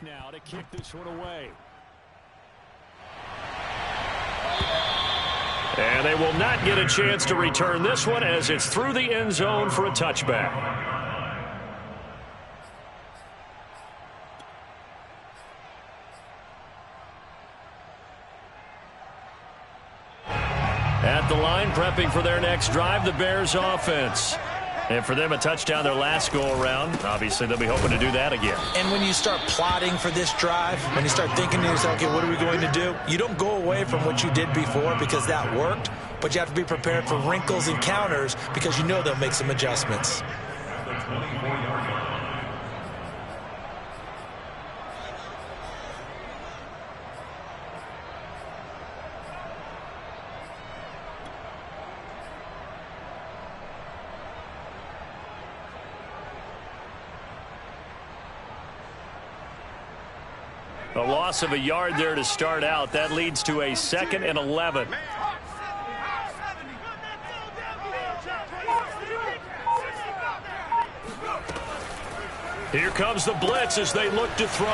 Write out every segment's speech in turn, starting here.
now to kick this one away. And they will not get a chance to return this one as it's through the end zone for a touchback. At the line, prepping for their next drive, the Bears offense. And for them, a touchdown their last go-around. Obviously, they'll be hoping to do that again. And when you start plotting for this drive, when you start thinking to yourself, okay, what are we going to do? You don't go away from what you did before because that worked, but you have to be prepared for wrinkles and counters because you know they'll make some adjustments. A loss of a yard there to start out. That leads to a 2nd and 11. Here comes the blitz as they look to throw.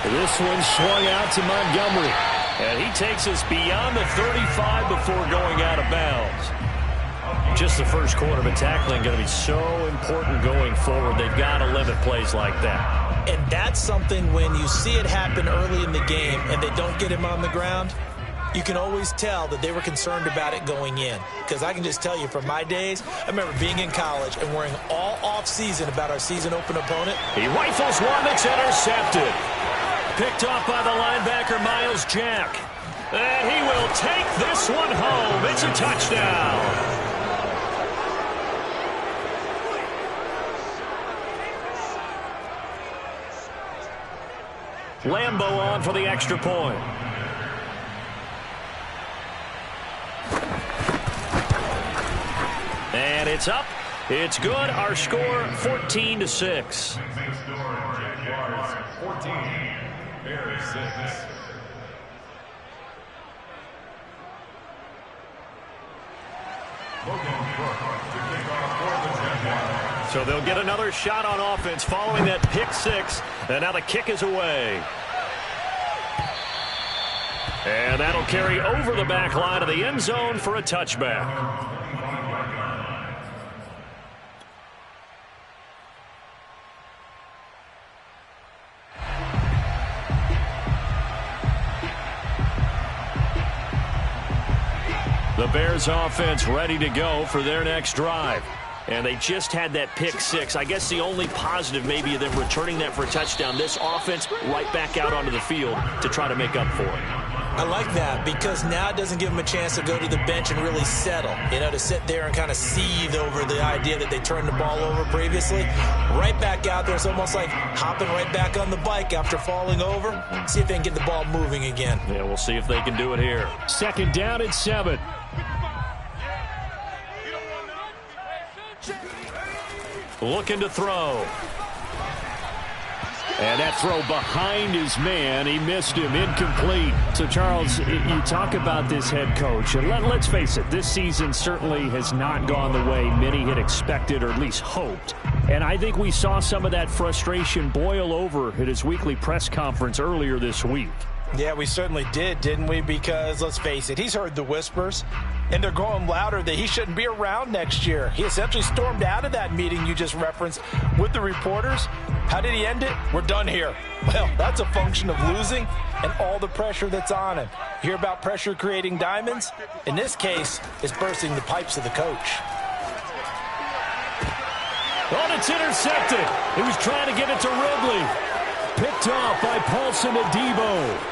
This one swung out to Montgomery. And he takes us beyond the 35 before going out of bounds. Just the first quarter, but tackling going to be so important going forward. They've got to limit plays like that. And that's something when you see it happen early in the game and they don't get him on the ground, you can always tell that they were concerned about it going in. Because I can just tell you from my days, I remember being in college and worrying all off-season about our season open opponent. He rifles one that's intercepted. Picked off by the linebacker, Miles Jack. And he will take this one home. It's a touchdown. Lambo on for the extra point. And it's up. It's good. Our score 14-6. 14, Bears 6. So they'll get another shot on offense following that pick six. And now the kick is away. And that'll carry over the back line of the end zone for a touchback. The Bears offense ready to go for their next drive. And they just had that pick six. I guess the only positive maybe of them returning that for a touchdown. This offense right back out onto the field to try to make up for it. I like that because now it doesn't give them a chance to go to the bench and really settle. You know, to sit there and kind of seethe over the idea that they turned the ball over previously. Right back out there. It's almost like hopping right back on the bike after falling over. See if they can get the ball moving again. Yeah, we'll see if they can do it here. 2nd down and 7. Looking to throw. And that throw behind his man. He missed him. Incomplete. So, Charles, you talk about this head coach. And let's face it, this season certainly has not gone the way many had expected or at least hoped. And I think we saw some of that frustration boil over at his weekly press conference earlier this week. Yeah, we certainly did, didn't we? Because, let's face it, he's heard the whispers, and they're going louder that he shouldn't be around next year. He essentially stormed out of that meeting you just referenced with the reporters. How did he end it? We're done here. Well, that's a function of losing and all the pressure that's on him. You hear about pressure creating diamonds? In this case, it's bursting the pipes of the coach. Oh, it's intercepted. He was trying to get it to Ridley. Picked off by Paulson Adebo.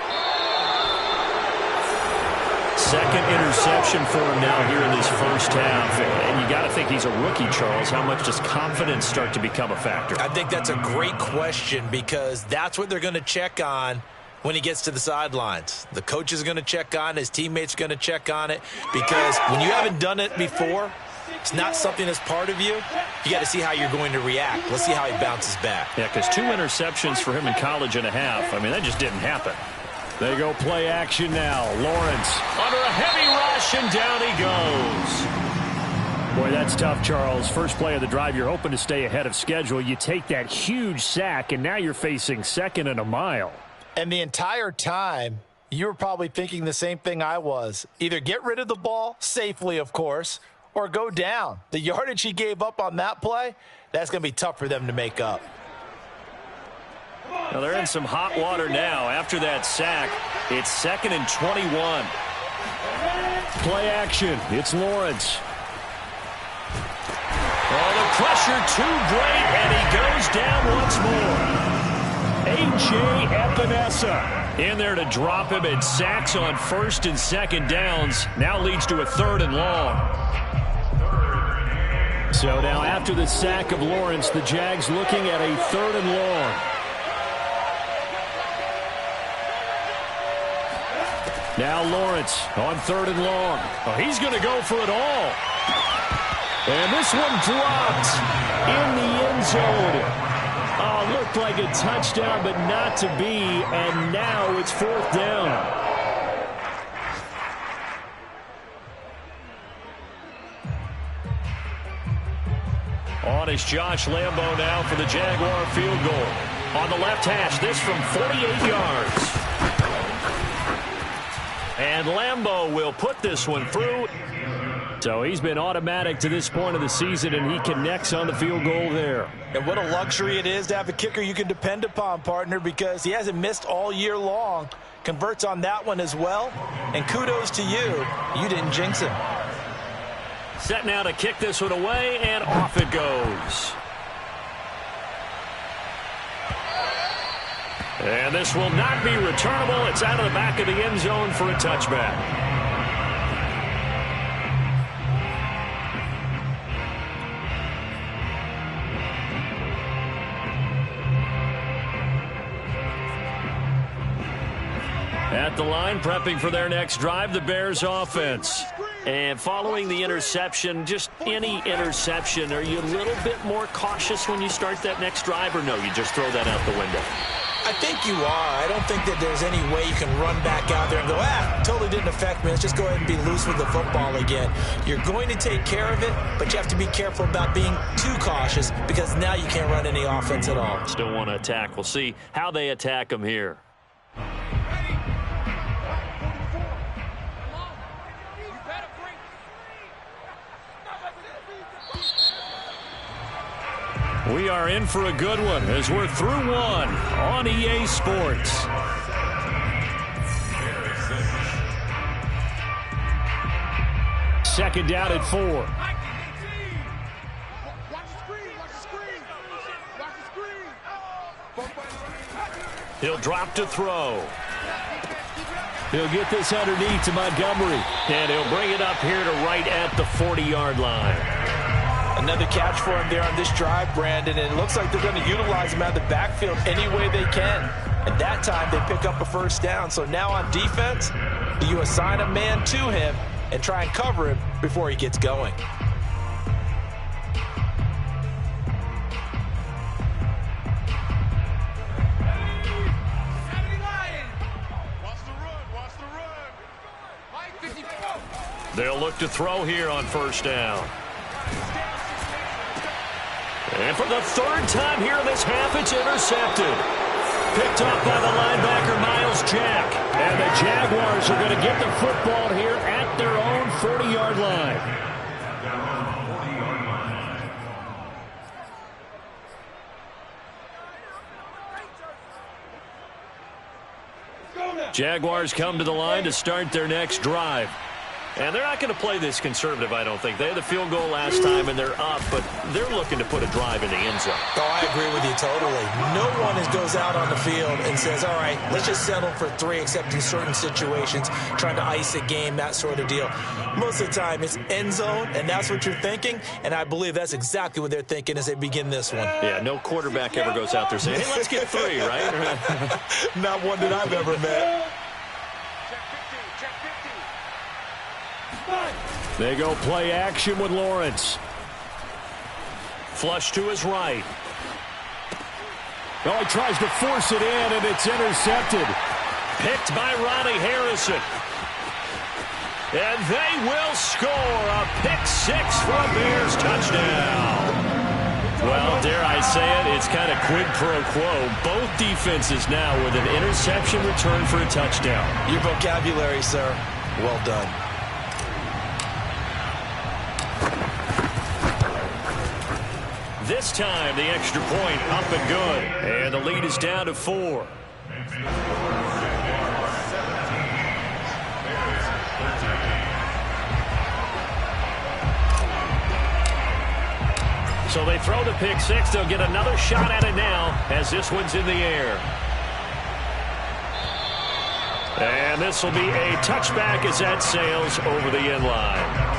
Second interception for him now here in this first half. And you got to think he's a rookie, Charles. How much does confidence start to become a factor? I think that's a great question because that's what they're going to check on when he gets to the sidelines. The coach is going to check on it. His teammates are going to check on it because when you haven't done it before, it's not something that's part of you. You got to see how you're going to react. Let's see how he bounces back. Yeah, because 2 interceptions for him in college and a half. I mean, that just didn't happen. They go play action now. Lawrence under a heavy rush, and down he goes. Boy, that's tough, Charles. First play of the drive, you're hoping to stay ahead of schedule. You take that huge sack, and now you're facing 2nd and a mile. And the entire time, you were probably thinking the same thing I was. Either get rid of the ball, safely, of course, or go down. The yardage he gave up on that play, that's going to be tough for them to make up. Well, they're in some hot water now. After that sack, it's 2nd and 21. Play action. It's Lawrence. Oh, the pressure too great, and he goes down once more. A.J. Epinesa in there to drop him, and sacks on 1st and 2nd downs. Now leads to a 3rd and long. So now after the sack of Lawrence, the Jags looking at a 3rd and long. Now Lawrence on 3rd and long. Oh, he's going to go for it all. And this one dropped in the end zone. Oh, looked like a touchdown, but not to be. And now it's 4th down. On is Josh Lambo now for the Jaguar field goal. On the left hash, this from 48 yards. And Lambo will put this one through. So he's been automatic to this point of the season, and he connects on the field goal there. And what a luxury it is to have a kicker you can depend upon, partner, because he hasn't missed all year long. Converts on that one as well. And kudos to you. You didn't jinx him. Set now to kick this one away, and off it goes. And this will not be returnable. It's out of the back of the end zone for a touchback. At the line, prepping for their next drive, the Bears offense. And following the interception, just any interception, are you a little bit more cautious when you start that next drive, or no, you just throw that out the window? I think you are. I don't think that there's any way you can run back out there and go, totally didn't affect me. Let's just go ahead and be loose with the football again. You're going to take care of it, but you have to be careful about being too cautious because now you can't run any offense at all. Still want to attack. We'll see how they attack them here. We are in for a good one as we're through one on EA Sports. Second down at 4. He'll drop to throw. He'll get this underneath to Montgomery. And he'll bring it up here to right at the 40-yard line. Another catch for him there on this drive, Brandon, and it looks like they're going to utilize him out of the backfield any way they can. And that time they pick up a first down. So now on defense, you assign a man to him and try and cover him before he gets going. They'll look to throw here on first down. And for the 3rd time here in this half, it's intercepted. Picked up by the linebacker, Miles Jack. And the Jaguars are going to get the football here at their own 40-yard line. Jaguars come to the line to start their next drive. And they're not going to play this conservative, I don't think. They had the field goal last time, and they're up, but they're looking to put a drive in the end zone. Oh, I agree with you totally. No one goes out on the field and says, all right, let's just settle for 3, except in certain situations, trying to ice a game, that sort of deal. Most of the time, it's end zone, and that's what you're thinking, and I believe that's exactly what they're thinking as they begin this one. Yeah, no quarterback ever goes out there saying, hey, let's get 3, right? Not one that I've ever met. They go play action with Lawrence. Flush to his right. Oh, he tries to force it in, and it's intercepted. Picked by Ronnie Harrison. And they will score a pick six for a Bears touchdown. Well, dare I say it, it's kind of quid pro quo. Both defenses now with an interception return for a touchdown. Your vocabulary, sir. Well done. This time, the extra point up and good. And the lead is down to 4. So they throw the pick six. They'll get another shot at it now as this one's in the air. And this will be a touchback as that sails over the end line.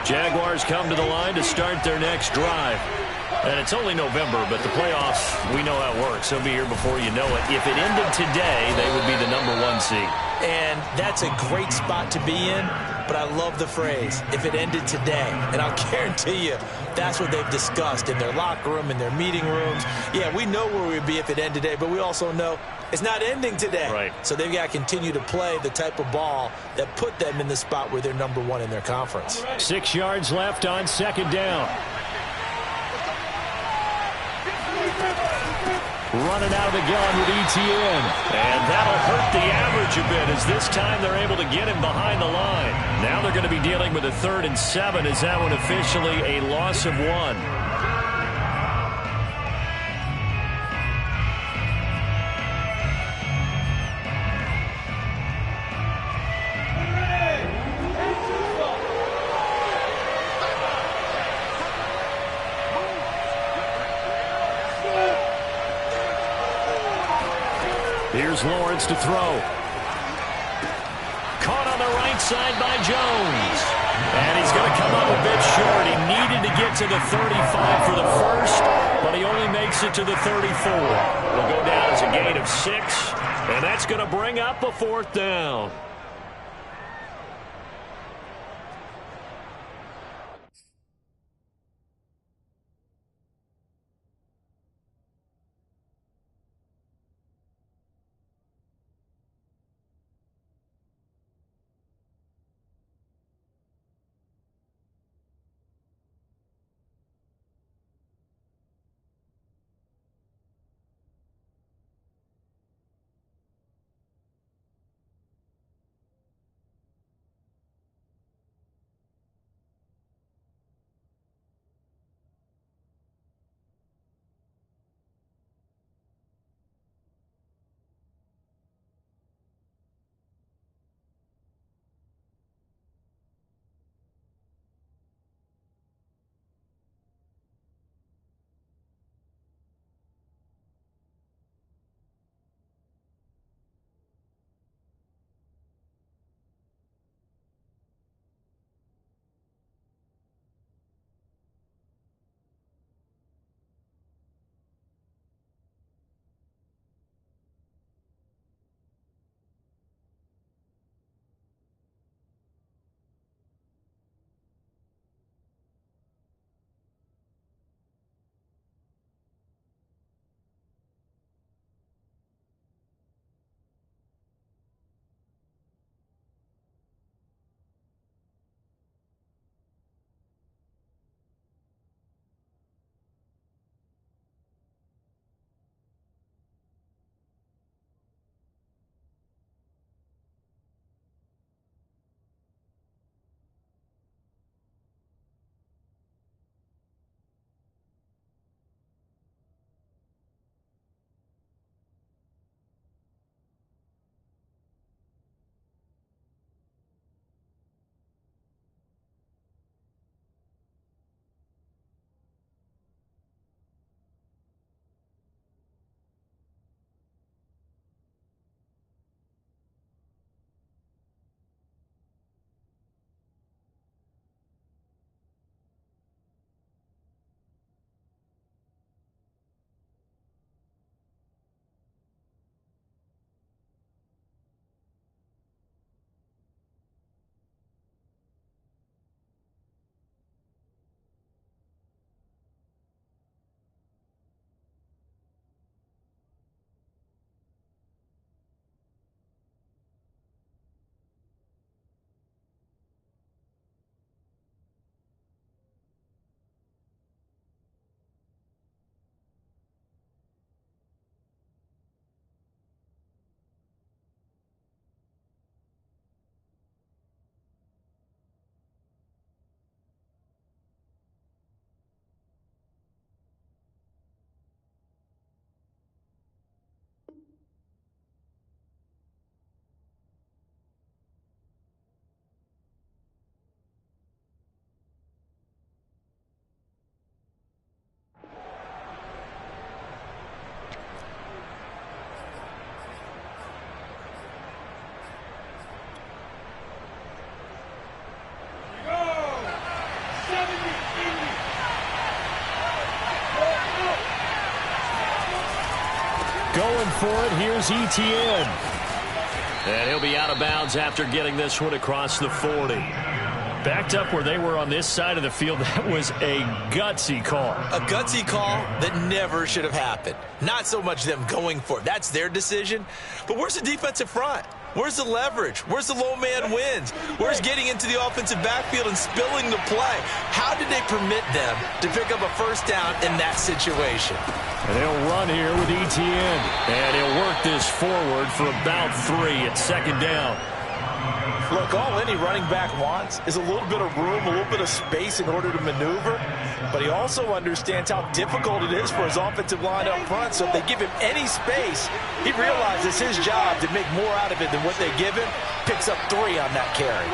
Jaguars come to the line to start their next drive. And it's only November, but the playoffs, we know how it works. They'll be here before you know it. If it ended today, they would be the #1 seed. And that's a great spot to be in, but I love the phrase, if it ended today. And I'll guarantee you, that's what they've discussed in their locker room, in their meeting rooms. Yeah, we know where we'd be if it ended today, but we also know it's not ending today. Right. So they've got to continue to play the type of ball that put them in the spot where they're #1 in their conference. 6 yards left on second down. Running out of the gun with ETN. And that'll hurt the average a bit as this time they're able to get him behind the line. Now they're going to be dealing with a 3rd and 7 as that one officially a loss of 1. Here's Lawrence to throw. Caught on the right side by Jones. And he's going to come up a bit short. He needed to get to the 35 for the first, but he only makes it to the 34. Will go down as a gain of 6, and that's going to bring up a 4th down. going for it. Here's Etienne. And he'll be out of bounds after getting this one across the 40. Backed up where they were on this side of the field. That was a gutsy call. A gutsy call that never should have happened. Not so much them going for it. That's their decision. But where's the defensive front? Where's the leverage? Where's the low man wins? Where's getting into the offensive backfield and spilling the play? How did they permit them to pick up a first down in that situation? And they'll run here with Etienne. And he'll work this forward for about 3 at second down. Look, all any running back wants is a little bit of room, a little bit of space in order to maneuver. But he also understands how difficult it is for his offensive line up front. So if they give him any space, he realizes his job to make more out of it than what they give him. Picks up 3 on that carry.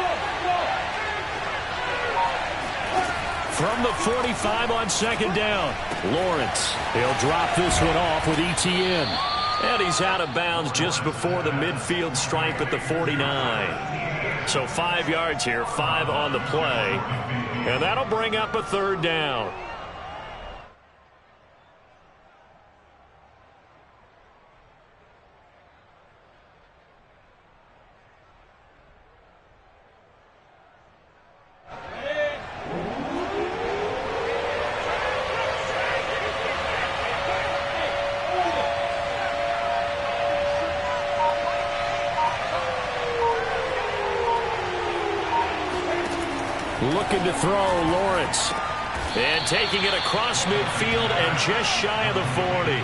From the 45 on second down, Lawrence. He'll drop this one off with Etienne. And he's out of bounds just before the midfield stripe at the 49. So 5 yards here, 5 on the play. And that'll bring up a third down. Looking to throw, Lawrence. And taking it across midfield and just shy of the 40.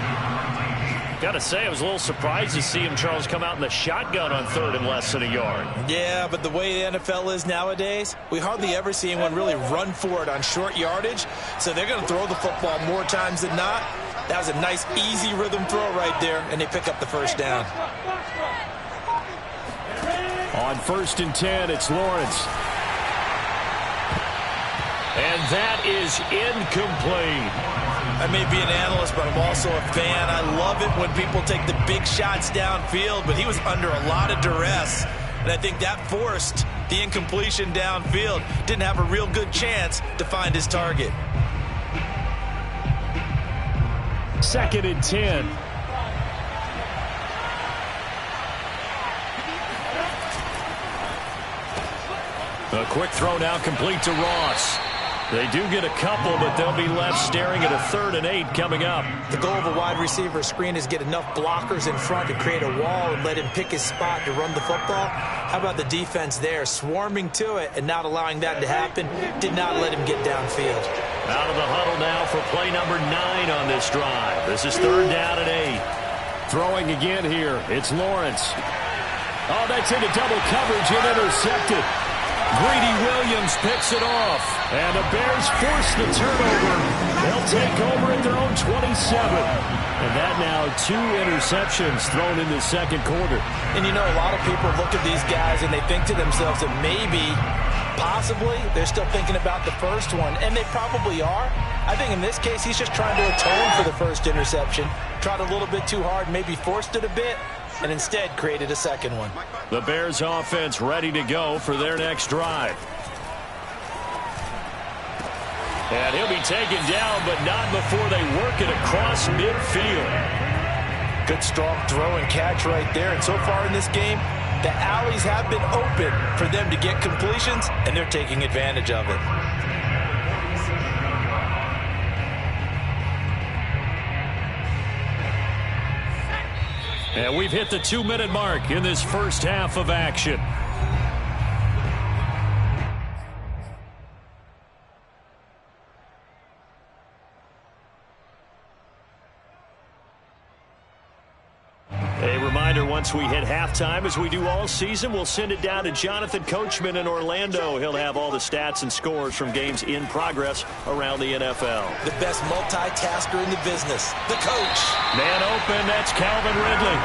Got to say, I was a little surprised to see him, Charles, come out in the shotgun on 3rd and less than a yard. Yeah, but the way the NFL is nowadays, we hardly ever see anyone really run for it on short yardage. So they're going to throw the football more times than not. That was a nice, easy rhythm throw right there, and they pick up the first down. On 1st and 10, it's Lawrence. And that is incomplete. I may be an analyst, but I'm also a fan. I love it when people take the big shots downfield, but he was under a lot of duress. And I think that forced the incompletion downfield. Didn't have a real good chance to find his target. 2nd and 10. A quick throw now complete to Ross. They do get a couple, but they'll be left staring at a 3rd and 8 coming up. The goal of a wide receiver screen is get enough blockers in front to create a wall and let him pick his spot to run the football. How about the defense there, swarming to it and not allowing that to happen? Did not let him get downfield. Out of the huddle now for play number 9 on this drive. This is 3rd down and 8. Throwing again here, it's Lawrence. Oh, that's into double coverage and intercepted. Greedy Williams picks it off. And the Bears force the turnover. They'll take over at their own 27. And that now 2 interceptions thrown in the second quarter. And you know, a lot of people look at these guys and they think to themselves that maybe, possibly, they're still thinking about the first one. And they probably are. I think in this case, he's just trying to atone for the first interception. Tried a little bit too hard, maybe forced it a bit, and instead created a second one. The Bears offense ready to go for their next drive. And he'll be taken down, but not before they work it across midfield. Good strong throw and catch right there. And so far in this game, the alleys have been open for them to get completions, and they're taking advantage of it. And we've hit the 2-minute mark in this first half of action. A reminder, once we hit halftime, as we do all season, we'll send it down to Jonathan Coachman in Orlando. He'll have all the stats and scores from games in progress around the NFL. The best multitasker in the business, the coach. Man open, that's Calvin Ridley.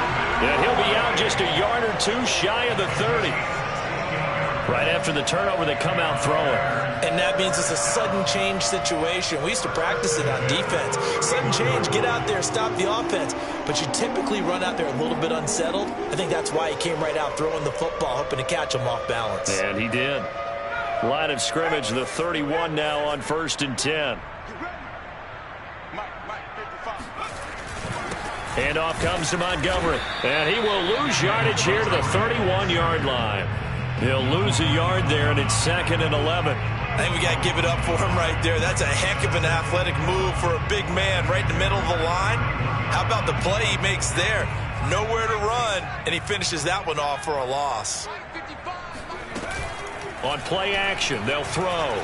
And he'll be out just a yard or 2 shy of the 30. Right after the turnover, they come out throwing. And that means it's a sudden change situation. We used to practice it on defense. Sudden change, get out there, stop the offense. But you typically run out there a little bit unsettled. I think that's why he came right out throwing the football, hoping to catch him off balance. And he did. Line of scrimmage, the 31 now on 1st and 10. Handoff comes to Montgomery, and he will lose yardage here to the 31-yard line. He'll lose a yard there, and it's 2nd and 11. I think we got to give it up for him right there. That's a heck of an athletic move for a big man right in the middle of the line. How about the play he makes there? Nowhere to run, and he finishes that one off for a loss. On play action, they'll throw.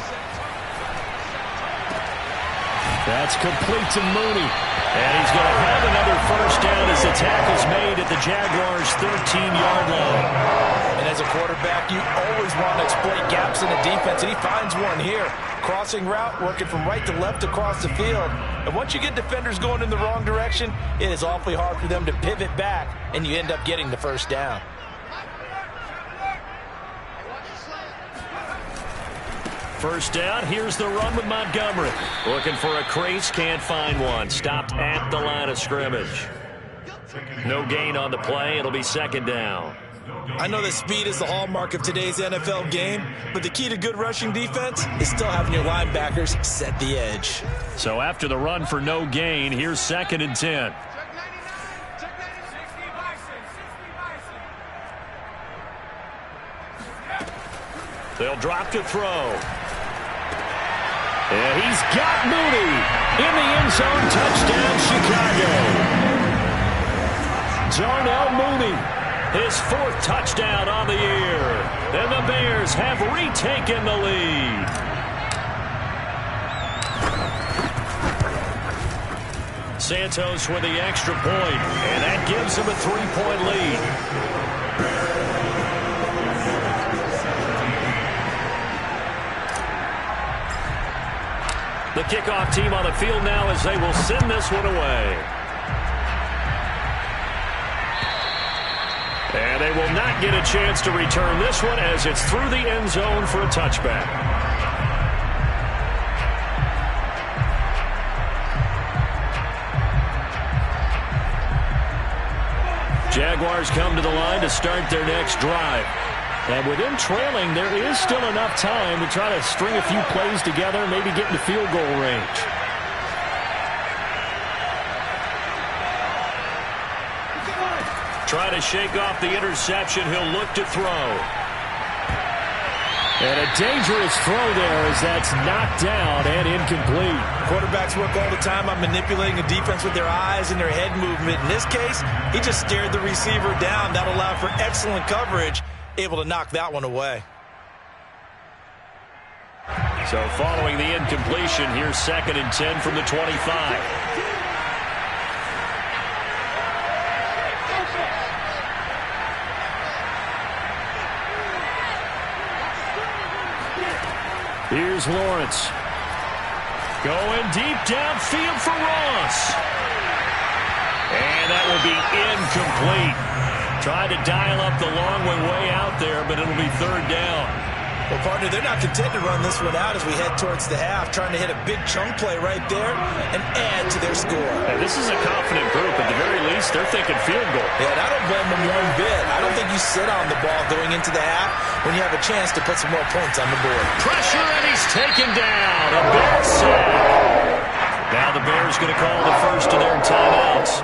That's complete to Mooney. And he's going to have another first down as the tackle's made at the Jaguars' 13-yard line. And as a quarterback, you always want to exploit gaps in the defense, and he finds one here. Crossing route, working from right to left across the field. And once you get defenders going in the wrong direction, it is awfully hard for them to pivot back, and you end up getting the first down. First down, here's the run with Montgomery. Looking for a crease, can't find one. Stopped at the line of scrimmage. No gain on the play, it'll be 2nd down. I know that speed is the hallmark of today's NFL game, but the key to good rushing defense is still having your linebackers set the edge. So after the run for no gain, here's 2nd and 10. They'll drop to throw. And he's got Mooney in the end zone. Touchdown, Chicago. Darnell Mooney, his 4th touchdown on the year. And the Bears have retaken the lead. Santos with the extra point, and that gives him a 3-point lead. The kickoff team on the field now as they will send this one away. And they will not get a chance to return this one as it's through the end zone for a touchback. Jaguars come to the line to start their next drive. And with them trailing, there is still enough time to try to string a few plays together and maybe get into field goal range. Try to shake off the interception. He'll look to throw. And a dangerous throw there as that's knocked down and incomplete. Quarterbacks work all the time on manipulating a defense with their eyes and their head movement. In this case, he just stared the receiver down. That allowed for excellent coverage. Able to knock that one away. So following the incompletion, here's 2nd and 10 from the 25. Here's Lawrence. Going deep downfield for Ross. And that will be incomplete. Tried to dial up the long one way out there, but it'll be 3rd down. Well, partner, they're not content to run this one out as we head towards the half, trying to hit a big chunk play right there and add to their score. And this is a confident group. At the very least, they're thinking field goal. Yeah, and I don't blame them one bit. I don't think you sit on the ball going into the half when you have a chance to put some more points on the board. Pressure, and he's taken down. A big sack. Now the Bears going to call the first of their timeouts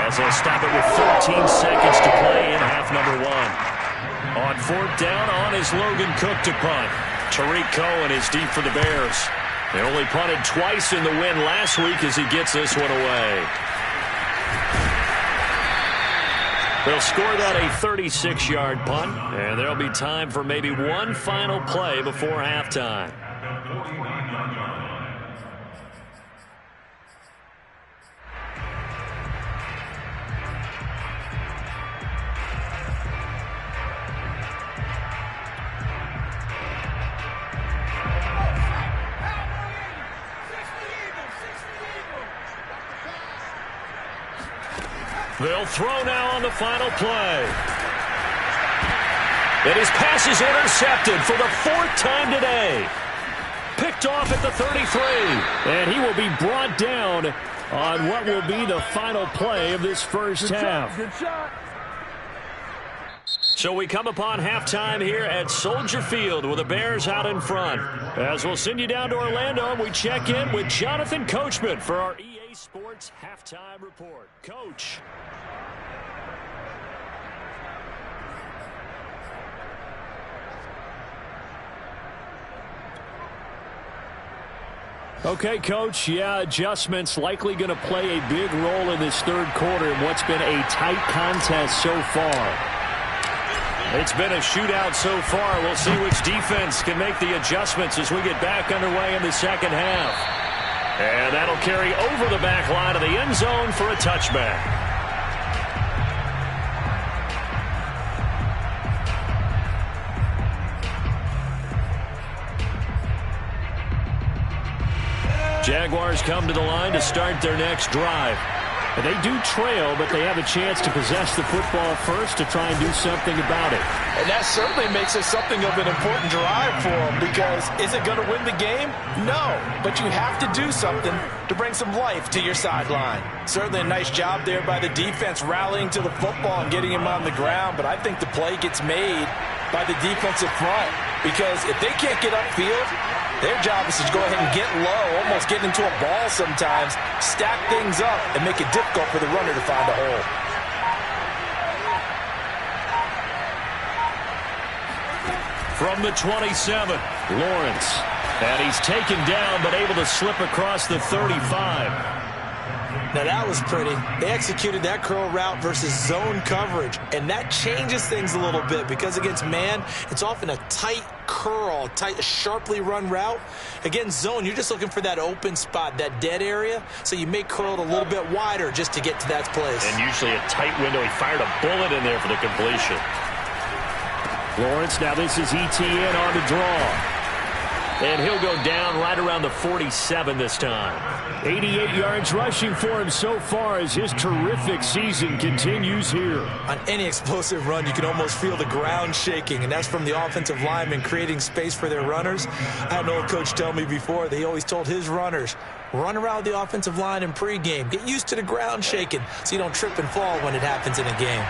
as they'll stop it with 14 seconds to play in half number 1. On 4th down, on is Logan Cook to punt. Tariq Cohen is deep for the Bears. They only punted twice in the win last week as he gets this one away. They'll score that a 36-yard punt, and there'll be time for maybe one final play before halftime. They'll throw now on the final play. And his pass is intercepted for the 4th time today. Picked off at the 33. And he will be brought down on what will be the final play of this first half. Good shot. So we come upon halftime here at Soldier Field with the Bears out in front. As we'll send you down to Orlando, we check in with Jonathan Coachman for our EA Sports Halftime Report. Coach. Okay, Coach, yeah, adjustments likely going to play a big role in this third quarter in what's been a tight contest so far. It's been a shootout so far. We'll see which defense can make the adjustments as we get back underway in the second half. And that'll carry over the back line of the end zone for a touchback. Jaguars come to the line to start their next drive. And they do trail, but they have a chance to possess the football first to try and do something about it. And that certainly makes it something of an important drive for them, because is it going to win the game? No, but you have to do something to bring some life to your sideline. Certainly a nice job there by the defense rallying to the football and getting him on the ground, but I think the play gets made by the defensive front, because if they can't get upfield, their job is to go ahead and get low, almost get into a ball sometimes, stack things up, and make it difficult for the runner to find a hole. From the 27, Lawrence. And he's taken down, but able to slip across the 35. Now that was pretty. They executed that curl route versus zone coverage, and that changes things a little bit, because against man, it's often a tight curl, tight, sharply run route. Against zone, you're just looking for that open spot, that dead area, so you may curl it a little bit wider just to get to that place. And usually a tight window. He fired a bullet in there for the completion. Lawrence, now this is ETN on the draw. And he'll go down right around the 47 this time. 88 yards rushing for him so far as his terrific season continues here. On any explosive run, you can almost feel the ground shaking, and that's from the offensive linemen creating space for their runners. I had an old coach tell me before that he always told his runners, run around the offensive line in pregame. Get used to the ground shaking so you don't trip and fall when it happens in a game.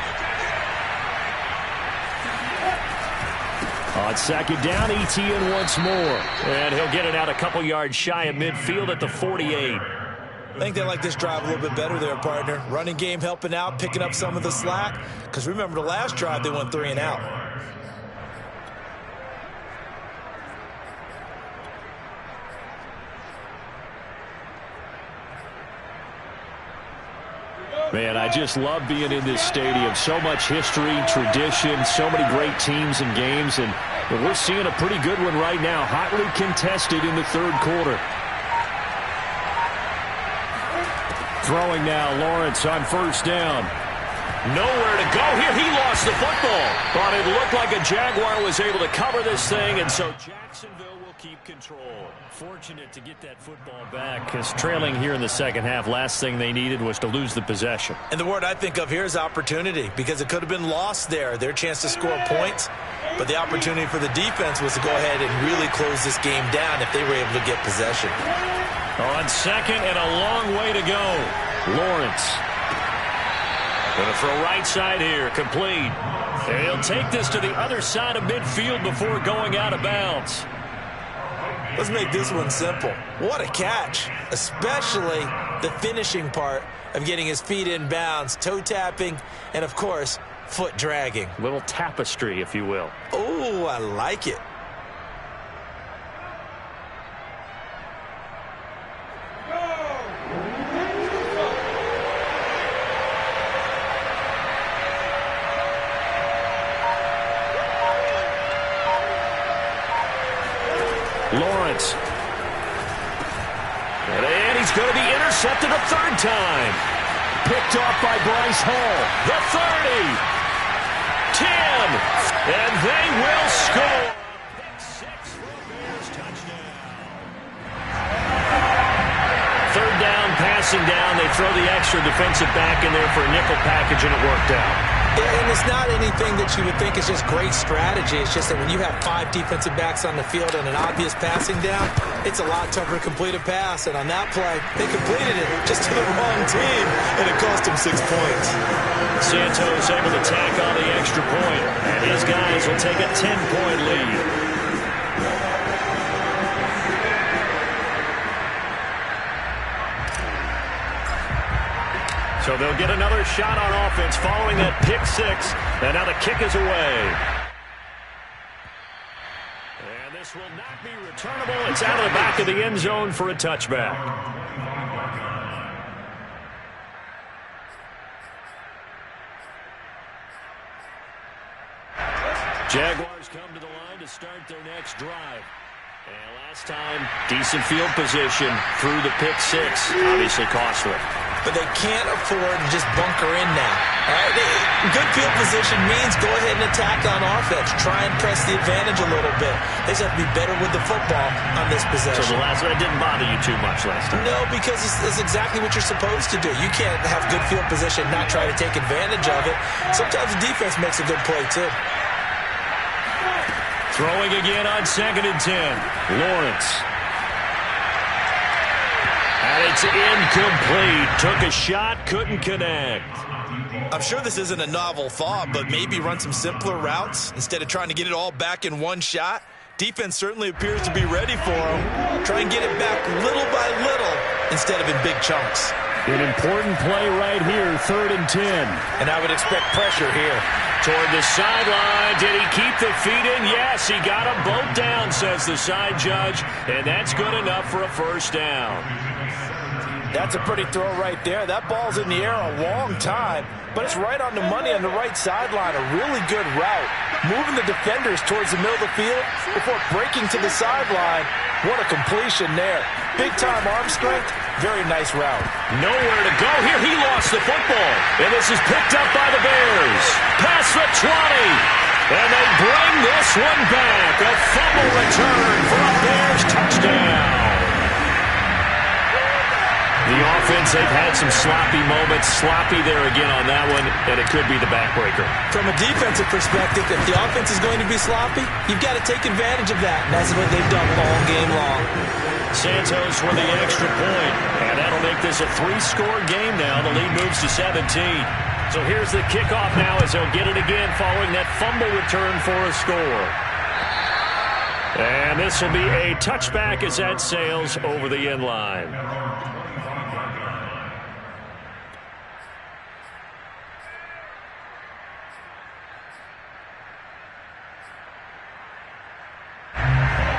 On second down, ETN once more. And he'll get it out a couple yards shy of midfield at the 48. I think they like this drive a little bit better there, partner. Running game helping out, picking up some of the slack. Because remember, the last drive, they went 3 and out. Man, I just love being in this stadium. So much history, tradition, so many great teams and games, and we're seeing a pretty good one right now, hotly contested in the third quarter. Throwing now, Lawrence on first down. Nowhere to go here. He lost the football, but it looked like a Jaguar was able to cover this thing, and so Jacksonville will keep control. Fortunate to get that football back, because trailing here in the second half, last thing they needed was to lose the possession. And the word I think of here is opportunity, because it could have been lost there, their chance to score points. But the opportunity for the defense was to go ahead and really close this game down if they were able to get possession. On second and a long way to go. Lawrence. Going to throw right side here, complete. And he'll take this to the other side of midfield before going out of bounds. Let's make this one simple. What a catch, especially the finishing part of getting his feet in bounds, toe tapping, and of course, foot dragging. Little tapestry, if you will. Oh, I like it. Lawrence. And he's going to be intercepted a third time. Picked off by Bryce Hall. The 30. 10. And they will score. Pick 6 for Bears touchdown. Third down, passing down. They throw the extra defensive back in there for a nickel package, and it worked out. And it's not anything that you would think is just great strategy. It's just that when you have 5 defensive backs on the field and an obvious passing down, it's a lot tougher to complete a pass. And on that play, they completed it just to the wrong team, and it cost them 6 points. Santos able to tack on the extra point, and his guys will take a 10-point lead. So they'll get another shot on offense following that pick six. And now the kick is away. And this will not be returnable. It's out of the back of the end zone for a touchback. Jaguars come to the line to start their next drive. And last time, decent field position through the pick six. Obviously costly. But they can't afford to just bunker in now. All right? Good field position means go ahead and attack on offense. Try and press the advantage a little bit. They just have to be better with the football on this possession. So the last one didn't bother you too much last time? No, because it's exactly what you're supposed to do. You can't have good field position and not try to take advantage of it. Sometimes the defense makes a good play, too. Throwing again on 2nd and 10. Lawrence. And it's incomplete. Took a shot, couldn't connect. I'm sure this isn't a novel thought, but maybe run some simpler routes instead of trying to get it all back in one shot. Defense certainly appears to be ready for him. Try and get it back little by little instead of in big chunks. An important play right here, 3rd and 10. And I would expect pressure here. Toward the sideline. Did he keep the feet in? Yes, he got them both down, says the side judge. And that's good enough for a first down. That's a pretty throw right there. That ball's in the air a long time, but it's right on the money on the right sideline. A really good route. Moving the defenders towards the middle of the field before breaking to the sideline. What a completion there. Big-time arm strength. Very nice route. Nowhere to go here. He lost the football. And this is picked up by the Bears. Past the 20. And they bring this one back. A fumble return for a Bears touchdown. The offense, they've had some sloppy moments. Sloppy there again on that one, and it could be the backbreaker. From a defensive perspective, if the offense is going to be sloppy, you've got to take advantage of that. And that's what they've done all game long. Santos for the extra point, and that'll make this a 3-score game now. The lead moves to 17. So here's the kickoff now as they'll get it again following that fumble return for a score. And this will be a touchback as that sails over the end line.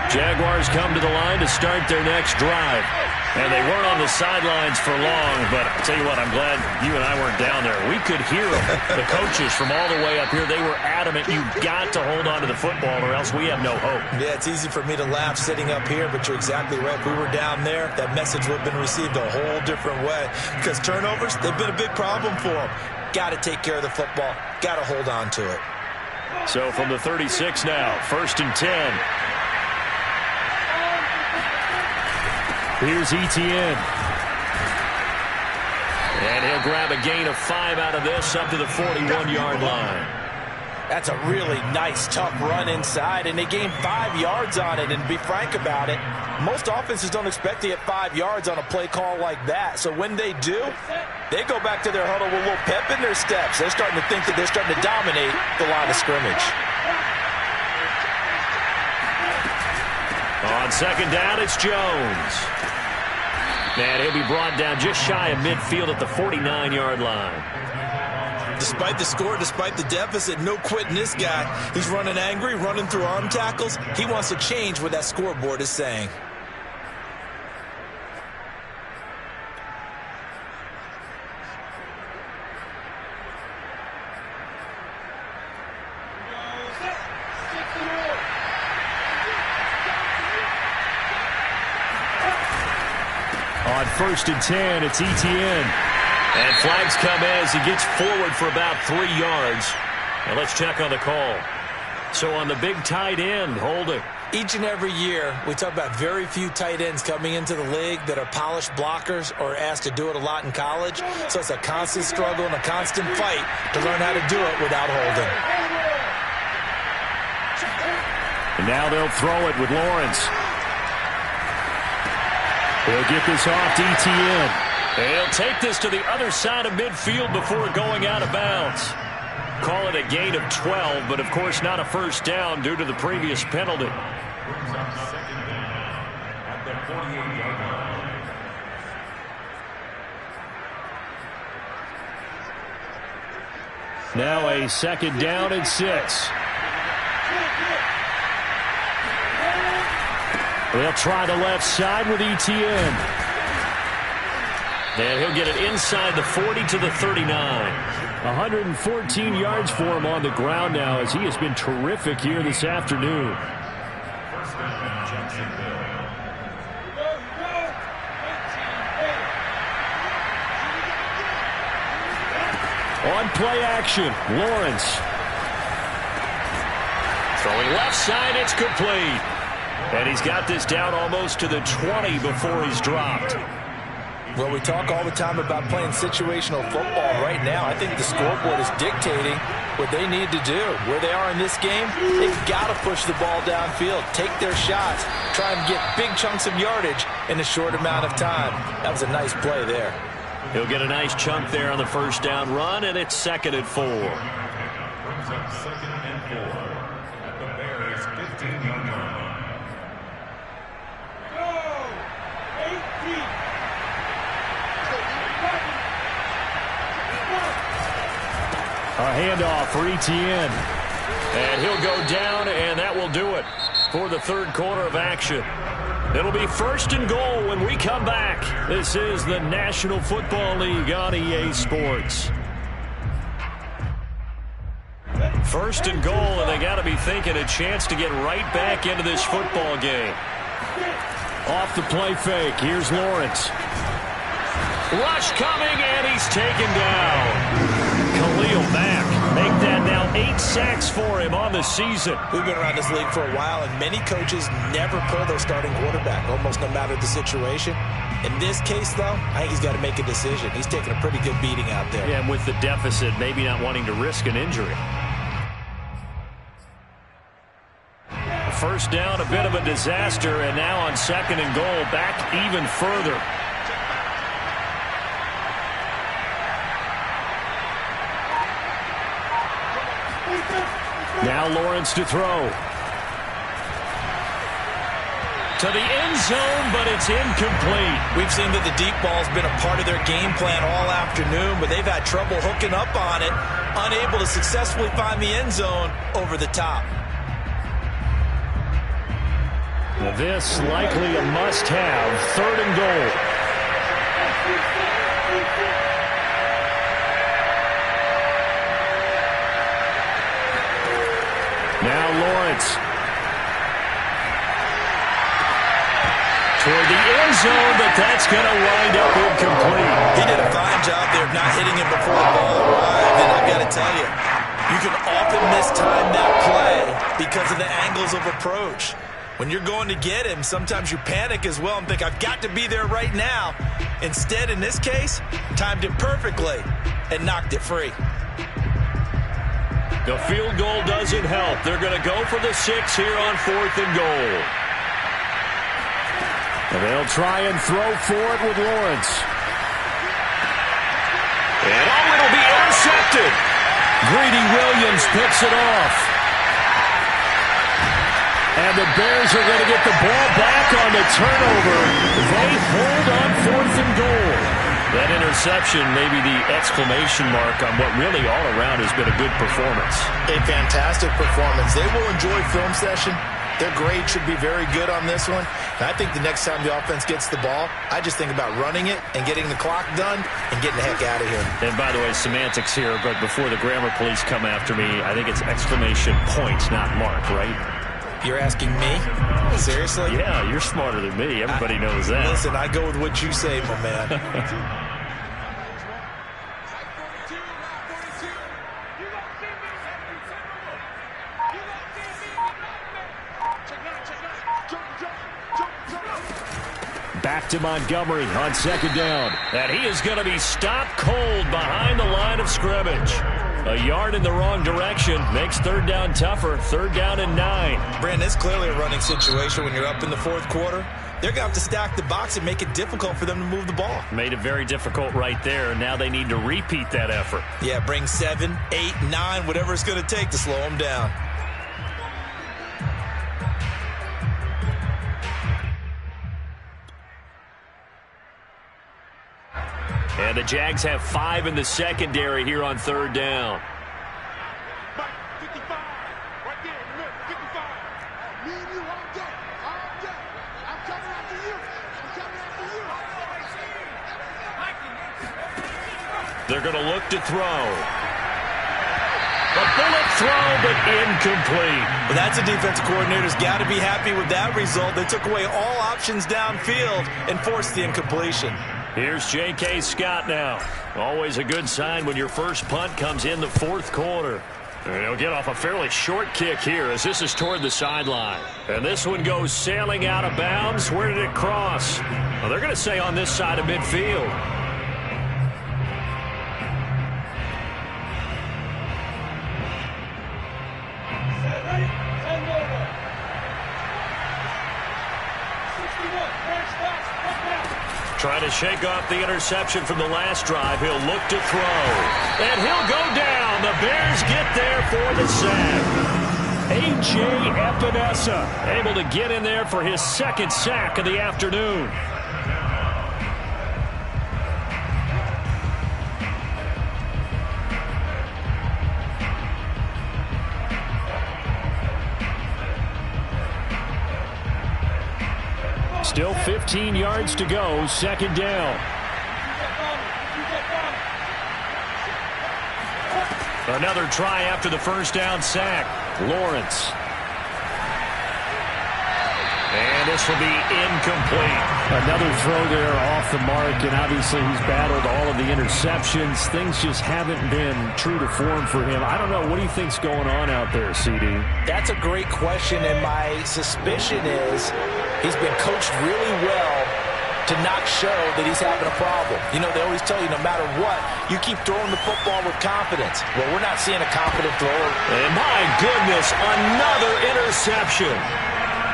Jaguars come to the line to start their next drive. And they weren't on the sidelines for long, but I'll tell you what, I'm glad you and I weren't down there. We could hear them. The coaches from all the way up here, they were adamant, you've got to hold on to the football or else we have no hope. Yeah, it's easy for me to laugh sitting up here, but you're exactly right. If we were down there, that message would have been received a whole different way. Because turnovers, they've been a big problem for them. Got to take care of the football. Got to hold on to it. So from the 36 now, 1st and 10. Here's Etienne. And he'll grab a gain of 5 out of this up to the 41-yard line. That's a really nice, tough run inside, and they gained 5 yards on it. And to be frank about it, most offenses don't expect to get 5 yards on a play call like that. So when they do, they go back to their huddle with a little pep in their steps. They're starting to think that they're starting to dominate the line of scrimmage. On 2nd down, it's Jones. And he'll be brought down just shy of midfield at the 49-yard line. Despite the score, despite the deficit, no quitting this guy. He's running angry, running through arm tackles. He wants to change what that scoreboard is saying. On 1st and 10, it's Etienne. And flags come as he gets forward for about 3 yards. And let's check on the call. So on the big tight end, holding. Each and every year, we talk about very few tight ends coming into the league that are polished blockers or asked to do it a lot in college. So it's a constant struggle and a constant fight to learn how to do it without holding. And now they'll throw it with Lawrence. He'll get this off to Etienne. He'll take this to the other side of midfield before going out of bounds. Call it a gain of 12, but of course not a first down due to the previous penalty. Now a 2nd down and 6. They'll try the left side with Etienne. And he'll get it inside the 40 to the 39. 114 yards for him on the ground now as he has been terrific here this afternoon. On play action, Lawrence. Throwing left side, it's complete. And he's got this down almost to the 20 before he's dropped. Well, we talk all the time about playing situational football. Right now, I think the scoreboard is dictating what they need to do. Where they are in this game, they've got to push the ball downfield, take their shots, try and get big chunks of yardage in a short amount of time. That was a nice play there. He'll get a nice chunk there on the first down run, and it's 2nd and 4. Brings up 2nd and 4 at the Bears' 15-yard line. A handoff for Etienne. And he'll go down, and that will do it for the 3rd quarter of action. It'll be 1st and goal when we come back. This is the National Football League on EA Sports. 1st and goal, and they got to be thinking a chance to get right back into this football game. Off the play fake, here's Lawrence. Rush coming, and he's taken down. Khalil Mack, make that now 8 sacks for him on the season. We've been around this league for a while, and many coaches never pull their starting quarterback, almost no matter the situation. In this case, though, I think he's got to make a decision. He's taking a pretty good beating out there. Yeah, and with the deficit, maybe not wanting to risk an injury. First down, a bit of a disaster, and now on 2nd and goal, back even further. Now Lawrence to throw. To the end zone, but it's incomplete. We've seen that the deep ball's been a part of their game plan all afternoon, but they've had trouble hooking up on it, unable to successfully find the end zone over the top. Now this likely a must-have, 3rd and goal. Now Lawrence. Toward the end zone, but that's going to wind up incomplete. He did a fine job there of not hitting him before the ball arrived, and I've got to tell you, you can often mistime that play because of the angles of approach. When you're going to get him, sometimes you panic as well and think, I've got to be there right now. Instead, in this case, timed it perfectly and knocked it free. The field goal doesn't help. They're going to go for the 6 here on 4th and goal. And they'll try and throw for it with Lawrence. And it'll be intercepted. Greedy Williams picks it off. And the Bears are going to get the ball back on the turnover. They hold on 4th and goal. That interception may be the exclamation mark on what really all around has been a good performance. A fantastic performance. They will enjoy film session. Their grade should be very good on this one. And I think the next time the offense gets the ball, I just think about running it and getting the clock done and getting the heck out of here. And by the way, semantics here, but before the grammar police come after me, I think it's exclamation point, not mark, right? You're asking me? Seriously? Yeah, you're smarter than me. Everybody knows that. Listen, I go with what you say, my man. Back to Montgomery on 2nd down. And he is going to be stopped cold behind the line of scrimmage. A yard in the wrong direction makes 3rd down tougher. 3rd down and 9. Brandon, it's clearly a running situation when you're up in the 4th quarter. They're going to have to stack the box and make it difficult for them to move the ball. Made it very difficult right there. Now they need to repeat that effort. Yeah, bring 7, 8, 9, whatever it's going to take to slow them down. And the Jags have 5 in the secondary here on 3rd down. They're going to look to throw. A bullet throw, but incomplete. Well, that's a defensive coordinator's got to be happy with that result. They took away all options downfield and forced the incompletion. Here's J.K. Scott now. Always a good sign when your first punt comes in the fourth quarter. And he'll get off a fairly short kick here as this is toward the sideline. And this one goes sailing out of bounds. Where did it cross? Well, they're going to say on this side of midfield. Trying to shake off the interception from the last drive. He'll look to throw. And he'll go down. The Bears get there for the sack. A.J. Epinesa able to get in there for his second sack of the afternoon. Still 15 yards to go, second down. Another try after the first down sack. Lawrence. And this will be incomplete. Another throw there off the mark, and obviously he's battled all of the interceptions. Things just haven't been true to form for him. I don't know. What do you think's going on out there, CD? That's a great question, and my suspicion is he's been coached really well to not show that he's having a problem. You know, they always tell you no matter what, you keep throwing the football with confidence. Well, we're not seeing a confident thrower. And my goodness, another interception.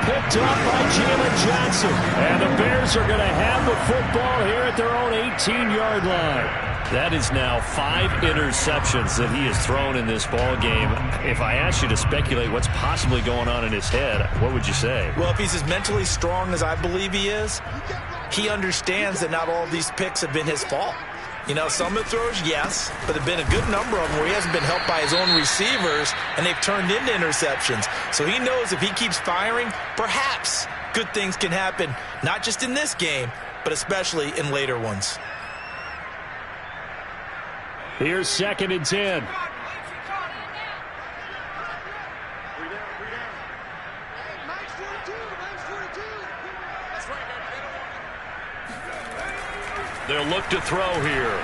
Picked up by Jalen Johnson. And the Bears are going to have the football here at their own 18-yard line. That is now 5 interceptions that he has thrown in this ball game. If I asked you to speculate what's possibly going on in his head, what would you say? Well, if he's as mentally strong as I believe he is, he understands that not all of these picks have been his fault. You know, some of the throws, yes, but there have been a good number of them where he hasn't been helped by his own receivers, and they've turned into interceptions. So he knows if he keeps firing, perhaps good things can happen, not just in this game, but especially in later ones. Here's 2nd and 10. They'll look to throw here.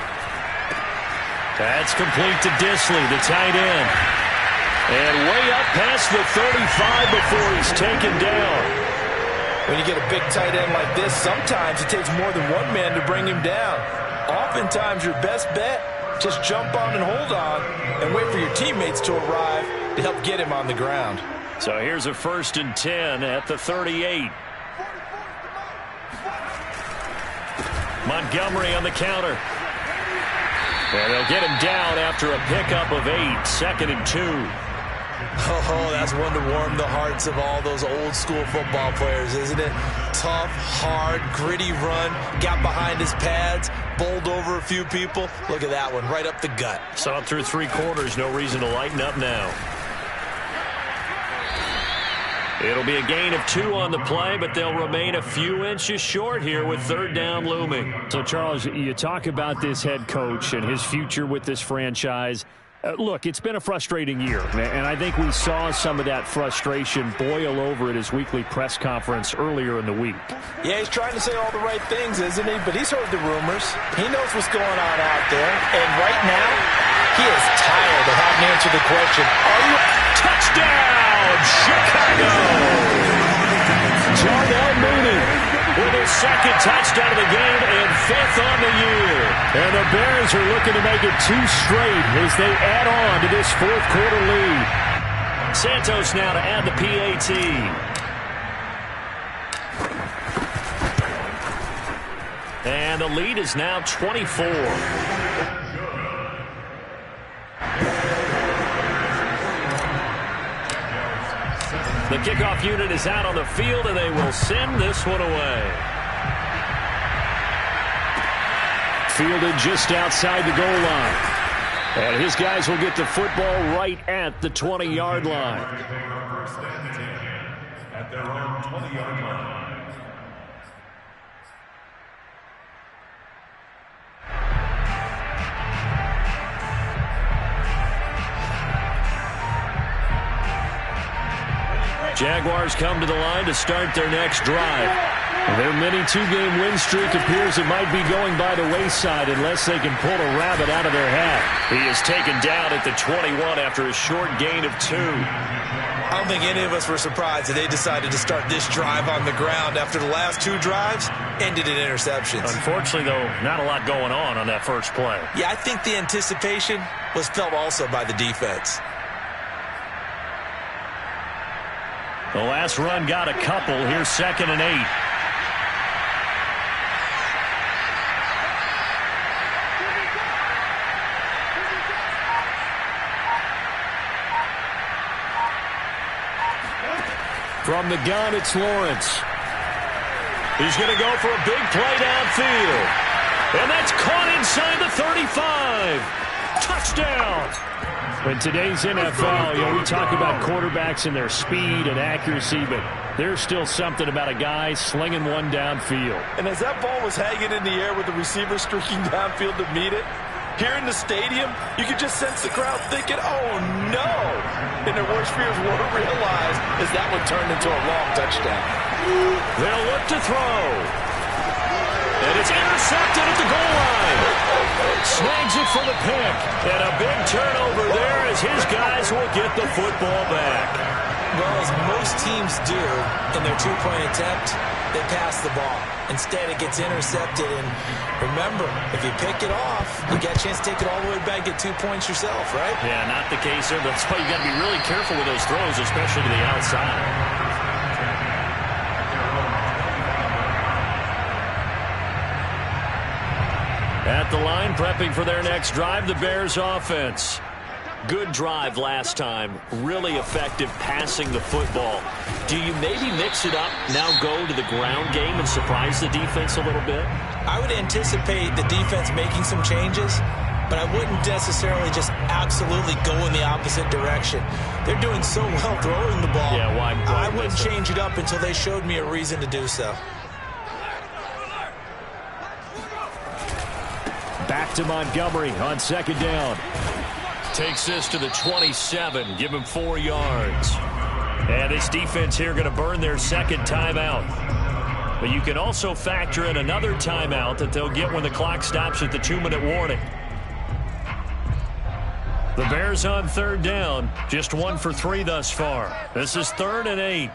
That's complete to Disley, the tight end. And way up past the 35 before he's taken down. When you get a big tight end like this, sometimes it takes more than one man to bring him down. Oftentimes your best bet, just jump on and hold on and wait for your teammates to arrive to help get him on the ground. So here's a 1st and 10 at the 38. Montgomery on the counter. And they'll get him down after a pickup of 8. 2nd and 2. Oh, that's one to warm the hearts of all those old school football players, isn't it? Tough, hard, gritty run. Got behind his pads, bowled over a few people. Look at that one, right up the gut. Saw it through 3 quarters. No reason to lighten up now. It'll be a gain of 2 on the play, but they'll remain a few inches short here with 3rd down looming. So, Charles, you talk about this head coach and his future with this franchise. Look, it's been a frustrating year, and I think we saw some of that frustration boil over at his weekly press conference earlier in the week. Yeah, he's trying to say all the right things, isn't he? But he's heard the rumors. He knows what's going on out there. And right now, he is tired of having to answer the question, are you... Touchdown, Chicago! Darnell Mooney with his 2nd touchdown of the game and 5th on the year. And the Bears are looking to make it 2 straight as they add on to this 4th quarter lead. Santos now to add the PAT. And the lead is now 24. The kickoff unit is out on the field, and they will send this one away. Fielded just outside the goal line. And his guys will get the football right at the 20-yard line. At their own 20-yard line. Jaguars come to the line to start their next drive. Their mini two-game win streak appears it might be going by the wayside unless they can pull a rabbit out of their hat. He is taken down at the 21 after a short gain of 2. I don't think any of us were surprised that they decided to start this drive on the ground after the last 2 drives ended in interceptions. Unfortunately, though, not a lot going on that first play. Yeah, I think the anticipation was felt also by the defense. The last run got a couple. Here's 2nd and 8. From the gun, it's Lawrence. He's going to go for a big play downfield. And that's caught inside the 35. Touchdown. In today's NFL, we talk about quarterbacks and their speed and accuracy, but there's still something about a guy slinging one downfield. And as that ball was hanging in the air with the receiver streaking downfield to meet it, here in the stadium, you could just sense the crowd thinking, oh, no. And their worst fears were realized as that one turned into a long touchdown. They'll look to throw. And it's intercepted at the goal line. Snags it for the pick. And a big turnover there as his guys will get the football back. Well, as most teams do in their 2-point attempt, they pass the ball. Instead, it gets intercepted. And remember, if you pick it off, you get a chance to take it all the way back, get 2 points yourself, right? Yeah, not the case there. That's why you got to be really careful with those throws, especially to the outside. At the line, prepping for their next drive, the Bears offense. Good drive last time. Really effective passing the football. Do you maybe mix it up, now go to the ground game and surprise the defense a little bit? I would anticipate the defense making some changes, but I wouldn't necessarily just absolutely go in the opposite direction. They're doing so well throwing the ball. Yeah, why I wouldn't change it up until they showed me a reason to do so. Back to Montgomery on 2nd down. Takes this to the 27. Give him 4 yards. And this defense here going to burn their 2nd timeout. But you can also factor in another timeout that they'll get when the clock stops at the 2-minute warning. The Bears on 3rd down. Just 1 for 3 thus far. This is 3rd and 8.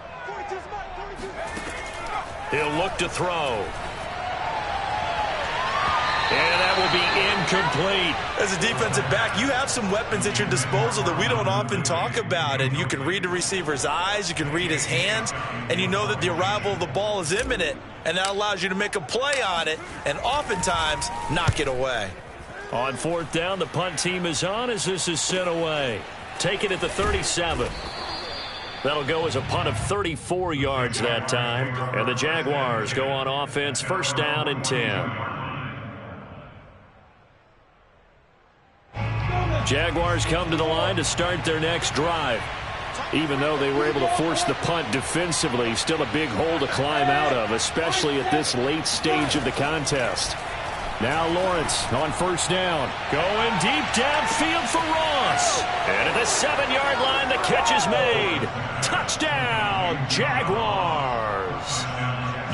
He'll look to throw. And that will be incomplete. As a defensive back, you have some weapons at your disposal that we don't often talk about. And you can read the receiver's eyes, you can read his hands, and you know that the arrival of the ball is imminent. And that allows you to make a play on it and oftentimes knock it away. On 4th down, the punt team is on as this is sent away. Take it at the 37. That'll go as a punt of 34 yards that time. And the Jaguars go on offense, 1st down and 10. Jaguars come to the line to start their next drive. Even though they were able to force the punt defensively, still a big hole to climb out of, especially at this late stage of the contest. Now Lawrence on 1st down. Going deep downfield for Ross. And at the 7-yard line, the catch is made. Touchdown, Jaguars.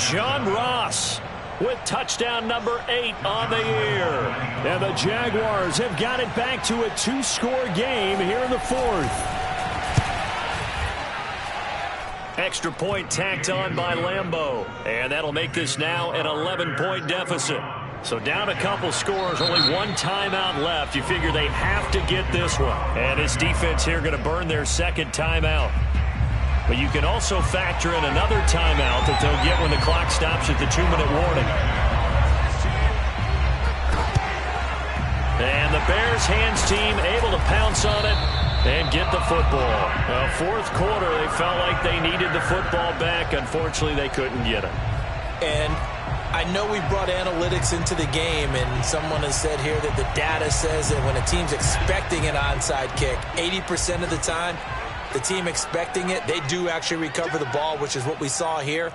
John Ross with touchdown number 8 on the year. And the Jaguars have got it back to a 2-score game here in the 4th. Extra point tacked on by Lambeau. And that'll make this now an 11-point deficit. So down a couple scores, only 1 timeout left. You figure they have to get this one. And his defense here going to burn their 2nd timeout. But you can also factor in another timeout that they'll get when the clock stops at the 2-minute warning. And the Bears hands team able to pounce on it and get the football. Well, 4th quarter, they felt like they needed the football back. Unfortunately, they couldn't get it. And I know we brought analytics into the game, and someone has said here that the data says that when a team's expecting an onside kick, 80% of the time, the team expecting it, they do actually recover the ball, which is what we saw here.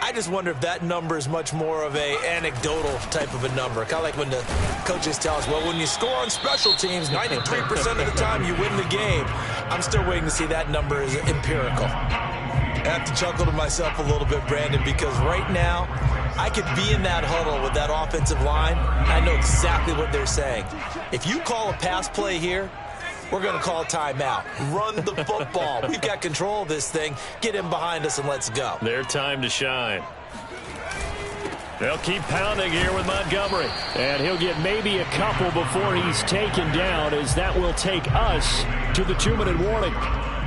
I just wonder if that number is much more of a anecdotal type of a number. Kind of like when the coaches tell us, well, when you score on special teams, 93% of the time you win the game. I'm still waiting to see that number is empirical. I have to chuckle to myself a little bit, Brandon, because right now I could be in that huddle with that offensive line. I know exactly what they're saying. If you call a pass play here, we're going to call timeout. Run the football. We've got control of this thing. Get him behind us and let's go. Their time to shine. They'll keep pounding here with Montgomery. And he'll get maybe a couple before he's taken down, as that will take us to the 2-minute warning.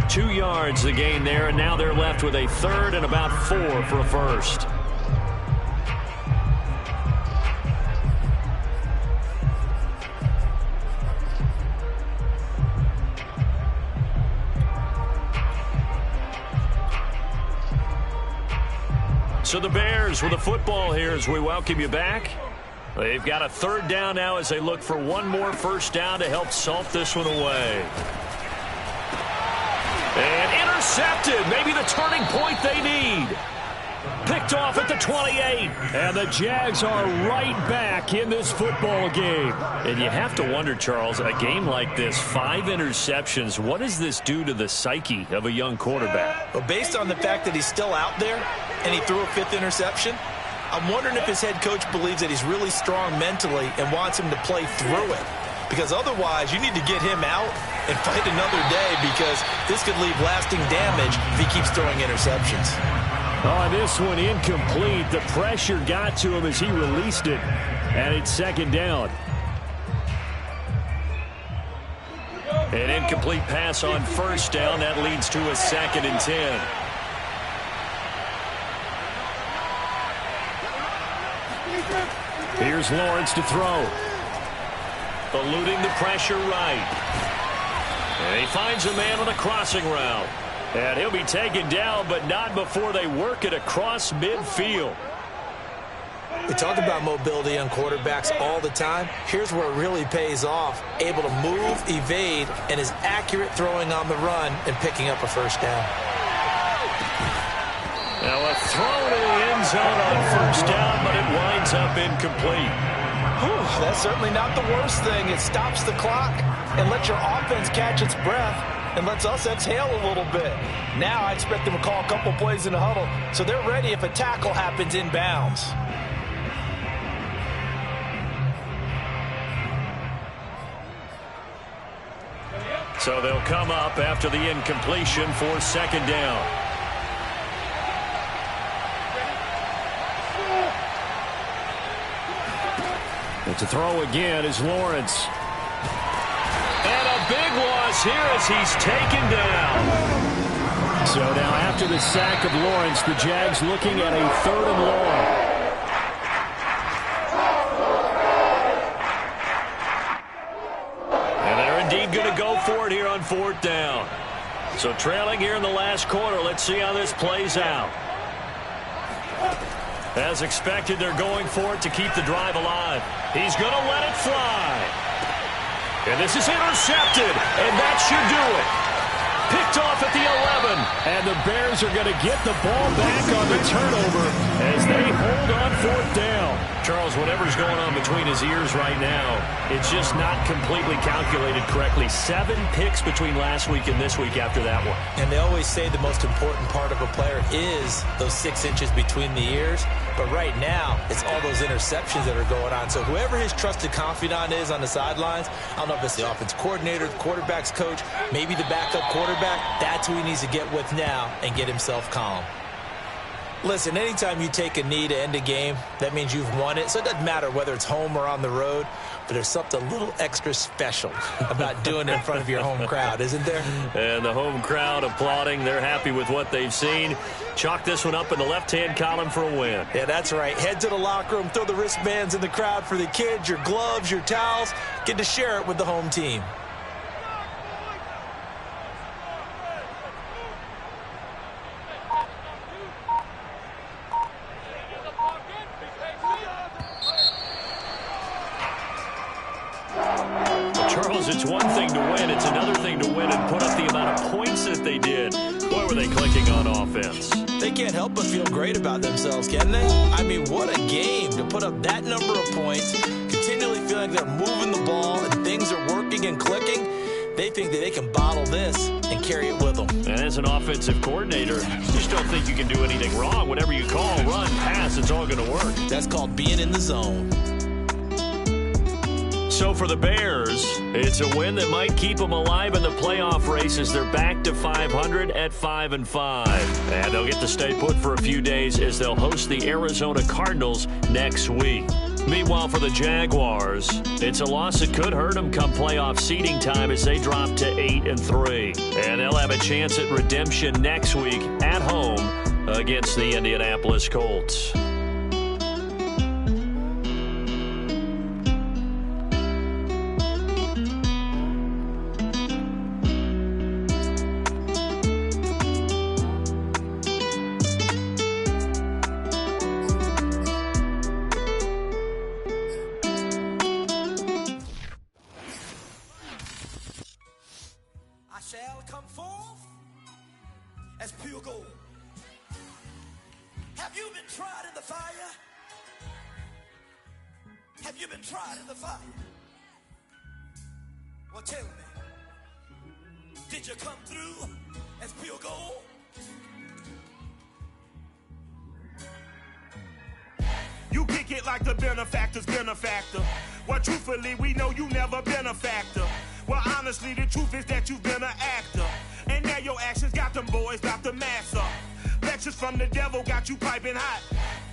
2 yards the gain there, and now they're left with a third and about 4 for a first. So the Bears with the football here as we welcome you back. They've got a third down now as they look for one more first down to help salt this one away. And intercepted. Maybe the turning point they need. Picked off at the 28. And the Jags are right back in this football game. And you have to wonder, Charles, a game like this, 5 interceptions, what does this do to the psyche of a young quarterback? Well, based on the fact that he's still out there and he threw a 5th interception, I'm wondering if his head coach believes that he's really strong mentally and wants him to play through it. Because otherwise, you need to get him out and fight another day, because this could leave lasting damage if he keeps throwing interceptions. Oh, this one incomplete. The pressure got to him as he released it. And it's second down. An incomplete pass on first down. That leads to a 2nd and 10. Here's Lawrence to throw. Eluding the pressure right. And he finds a man on a crossing route. And he'll be taken down, but not before they work it across midfield. We talk about mobility on quarterbacks all the time. Here's where it really pays off. Able to move, evade, and is accurate throwing on the run and picking up a first down. Now a throw to the end zone on first down, but it winds up incomplete. Whew, that's certainly not the worst thing. It stops the clock and lets your offense catch its breath and lets us exhale a little bit. Now I expect them to call a couple plays in the huddle so they're ready if a tackle happens inbounds. So they'll come up after the incompletion for second down. And to throw again is Lawrence. And a big loss here as he's taken down. So now after the sack of Lawrence, the Jags looking at a 3rd and long. And they're indeed going to go for it here on 4th down. So trailing here in the last quarter. Let's see how this plays out. As expected, they're going for it to keep the drive alive. He's going to let it fly. And this is intercepted, and that should do it. Picked off at the 11. And the Bears are going to get the ball back on the turnover as they hold on 4th down. Charles, whatever's going on between his ears right now, it's just not completely calculated correctly. 7 picks between last week and this week after that one. And they always say the most important part of a player is those 6 inches between the ears. But right now, it's all those interceptions that are going on. So whoever his trusted confidant is on the sidelines, I don't know if it's the offense coordinator, the quarterback's coach, maybe the backup quarterback, that's who he needs to get with now and get himself calm. Listen, anytime you take a knee to end a game, that means you've won it. So it doesn't matter whether it's home or on the road, but there's something a little extra special about doing it in front of your home crowd, isn't there? And the home crowd applauding. They're happy with what they've seen. Chalk this one up in the left-hand column for a win. Yeah, that's right. Head to the locker room, throw the wristbands in the crowd for the kids, your gloves, your towels. Get to share it with the home team. It's one thing to win. It's another thing to win and put up the amount of points that they did. Boy, were they clicking on offense. They can't help but feel great about themselves, can they? I mean, what a game to put up that number of points, continually feeling like they're moving the ball and things are working and clicking. they think that they can bottle this and carry it with them. And as an offensive coordinator, you just don't think you can do anything wrong. Whatever you call, run, pass, it's all going to work. That's called being in the zone. So for the Bears, it's a win that might keep them alive in the playoff race as they're back to 500 at 5-5. And they'll get to stay put for a few days as they'll host the Arizona Cardinals next week. Meanwhile, for the Jaguars, it's a loss that could hurt them come playoff seeding time as they drop to 8-3. And they'll have a chance at redemption next week at home against the Indianapolis Colts. Shall come forth as pure gold. Have you been tried in the fire? Have you been tried in the fire? Well, tell me, did you come through as pure gold? You kick it like the benefactor's benefactor. Well, truthfully, we know you never been a factor. Well, honestly, the truth is that you've been an actor. And now your actions got them boys got the mass up. Lectures from the devil got you piping hot.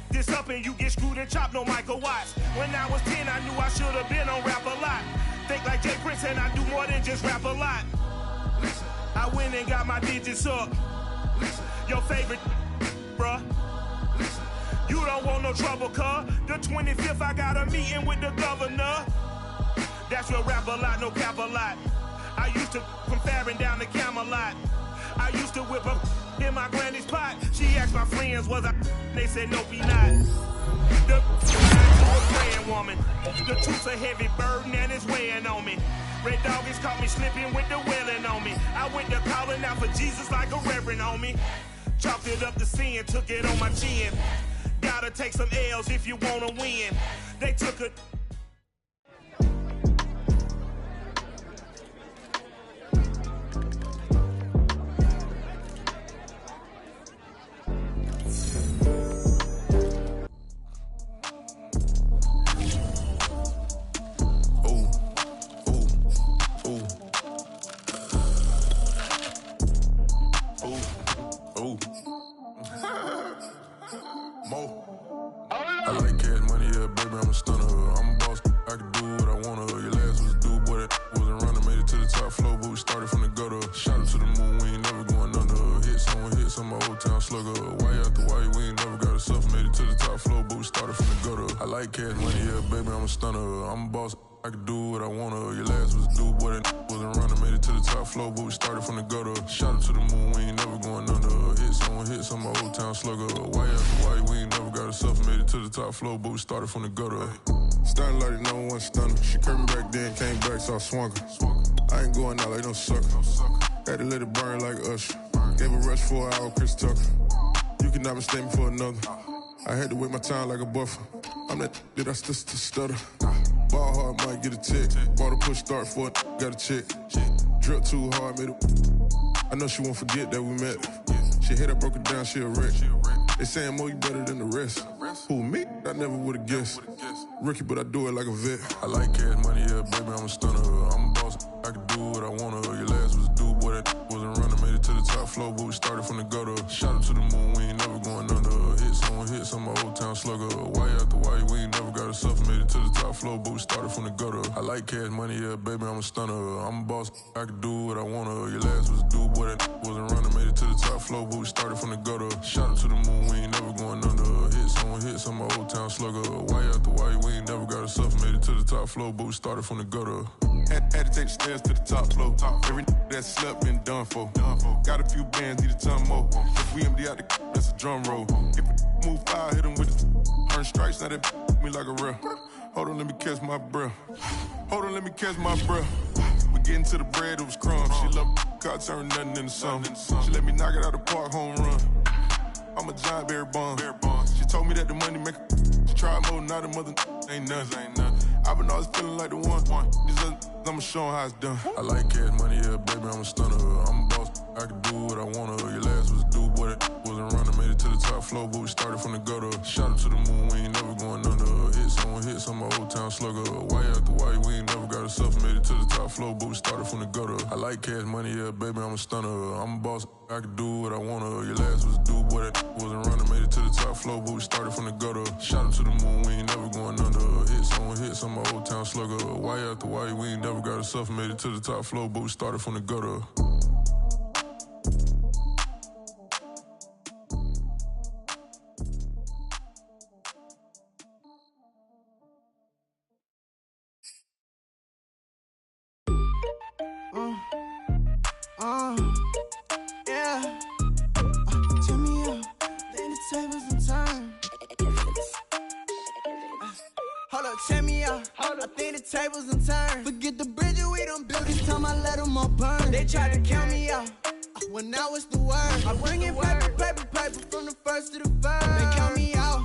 This up and you get screwed and chopped, no Michael Watts. When I was 10, I knew I should have been on Rap a Lot. Think like Jay Prince and I do more than just rap a lot. I went and got my digits up. Your favorite, bruh. You don't want no trouble, cuz. The 25th, I got a meeting with the governor. That's real rap a lot, no cap a lot. I used to from Farron down to Camelot. I used to whip up in my granny's pot. She asked my friends, was I? They said, nope, he not. The praying woman. The truth's a heavy burden and it's weighing on me. Red Doggies caught me slipping with the wailing on me. I went to calling out for Jesus like a reverend on me. Chalked it up to sin, took it on my chin. Gotta take some L's if you wanna win. They took a... I like cash money, yeah, baby, I'm a stunner. I'm a boss, I can do what I wanna. Your last was a dude, boy, that wasn't running. Made it to the top floor, but we started from the gutter. Shot up to the moon, we ain't never going under. Hit some old town slugger. Why after why, we ain't never got a suffer. Made it to the top floor, but we started from the gutter. I like cash money, yeah, baby, I'm a stunner. I'm a boss, I can do what I wanna. Your last was a dude, boy, that wasn't running. Made it to the top floor, but we started from the gutter. Shot up to the moon, we ain't never going under. Hit some old town slugger. Why after why, we ain't never got a suffer. Made it to the top floor, but we started from the gutter. Starting like no one stunner. She curved me back then, came back, so I swung her. I ain't going out like no sucker. Had to let it burn like Usher. Gave a rush for an hour, Chris Tucker. You cannot mistake me for another. I had to wait my time like a buffer. I'm that I still stutter. Ball hard, might get a tick. Bought a push start for it, got a chick. Drip too hard, made it. I know she won't forget that we met. She hit, I broke it down, she a wreck. They saying, Mo, you better than the rest. Who, me? I never would've guessed. Rookie, but I do it like a vet. I like cash money, yeah, baby, I'm a stunner. I'm a boss, I can do what I wanna. Your last was a dude, boy, that wasn't running. Made it to the top floor, but we started from the gutter. Shot up to the moon, we ain't never going under. Hit some old town slugger. Why after why, we ain't never got a suffer. Made it to the top floor, but we started from the gutter. I like cash money, yeah, baby, I'm a stunner. I'm a boss, I can do what I wanna. Your last was a dude, boy, that wasn't running. Made it to the top floor, but we started from the gutter. Shot up to the moon, we ain't never going under. Hit some old town slugger. Why after why, we ain't never got a suffer. Made it to the top floor, but we started from the gutter. Had to take the stairs to the top floor. Every that slept been done for. Got a few bands, need a ton more. If we empty out the that's a drum roll. If it move fire, hit him with the earn stripes, now that me like a real. Hold on, let me catch my breath. Hold on, let me catch my breath. We getting to the bread, it was crumbs. She love God turn nothing into something. She let me knock it out the park, home run. I'm a giant Barry Bonds. She told me that the money make she try more, not a mother ain't nothing. I've been always feeling like the one. These other I'ma show 'em how it's done. I like cash money, yeah, baby, I'm a stunner. I'm a boss, I can do what I wanna. Your last was a dude, boy, that wasn't running. Made it to the top floor, but we started from the gutter. Shout out to the moon, we ain't never going under. Hits on my old town slugger. Why after why, we ain't never got ourselves. Made it to the top floor, but we started from the gutter. I like cash money, yeah, baby, I'm a stunner. I'm a boss, I can do what I wanna. Your last was a dude, boy, that wasn't running. Made it to the top floor, but we started from the gutter. Shout out to the moon, we ain't never going under. Hits on my old town slugger. Why after why, we ain't never got ourselves. Made it to the top floor, but we started from the gutter. Yeah. Turn me up, then the tables and turn. Hold up, check me out. I think the tables and turn. Forget the bridges we done built. This time I let them all burn. They tried to count me out when I was the word. I bring in paper from the first to the third. They count me out,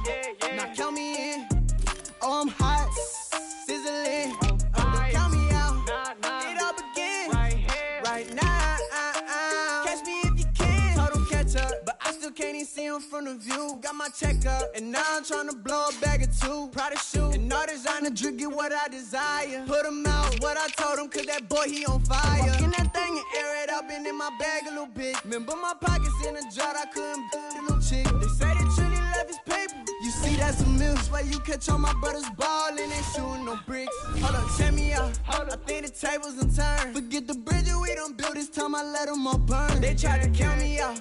now count me in. Oh, I'm hot, sizzling. Don't count me out. It all begin right now. Catch me if you can. Told them catch up, but I still can't even see them from the view. Got my check up, and now I'm trying to blow a bag of two. Proud of shoe, and all designer drink get what I desire. Put him out, what I told him, cause that boy, he on fire. Walk in that thing and air it up, and in my bag a little bit. Remember my pockets in a jar, I couldn't build a little chick. They say that Trinity left his paper. You see, that's a milk. Why you catch all my brothers ballin', ain't shooting no bricks. Hold up, check me out. I think the tables and turn. Forget the bridges we done built. This time I let them all burn. They tried to count me out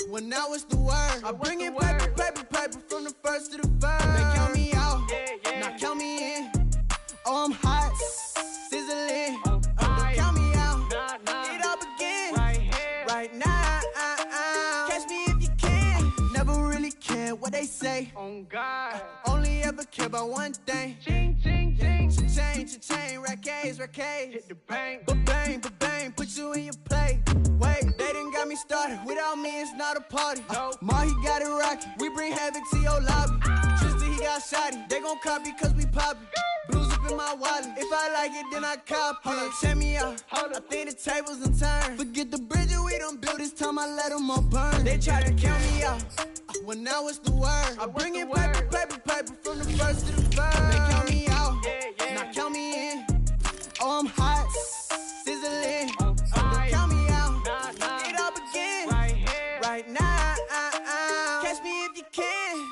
when I was the word. I bring in paper from the first to the third. They count me out, now count me in. Oh, I'm hot, sizzling. Don't count me out. It all begin right now. Catch me if you can. Never really care what they say. On God, only ever care about one thing. Ching, ching, ching. Cha-ching, rack-A's. Hit the bank, ba-bang, put you in your play. Wait, they done got me started. Without me, it's not a party. Ma, he got it rockin'. We bring havoc to your lobby. Tristan, he got shotty. They gon' copy cause we poppin'. Blues up in my wallet. If I like it, then I cop it. Hold up, check me out. I think the tables and turn. Forget the bridges we done built. This time I let them all burn. They try to count me out when I was the word. I bring in paper from the first to the third. They count me out, now count me in. Oh, I'm hot, sizzling. Don't count me out. It all begin right now. Catch me if you can.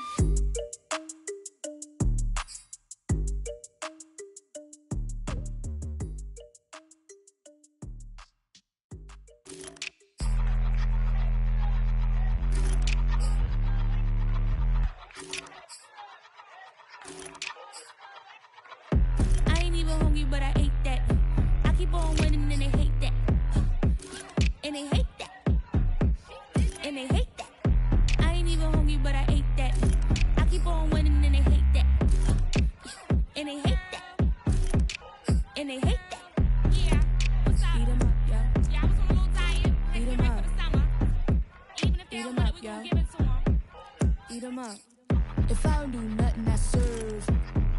I ain't even hungry, but I ate that. I keep on winning and they hate that. And they hate that. And they hate that. I ain't even hungry, but I ate that. I keep on winning and they hate that. And they hate that. And they hate that. Yeah, what's up? Eat 'em up, yo. Yeah, I was on a little diet. Eat 'em Get ready up. for the summer. Even if they Eat don't 'em want up, it, we yo. gon' give it to them. Eat 'em up. If I don't do nothing, I serve.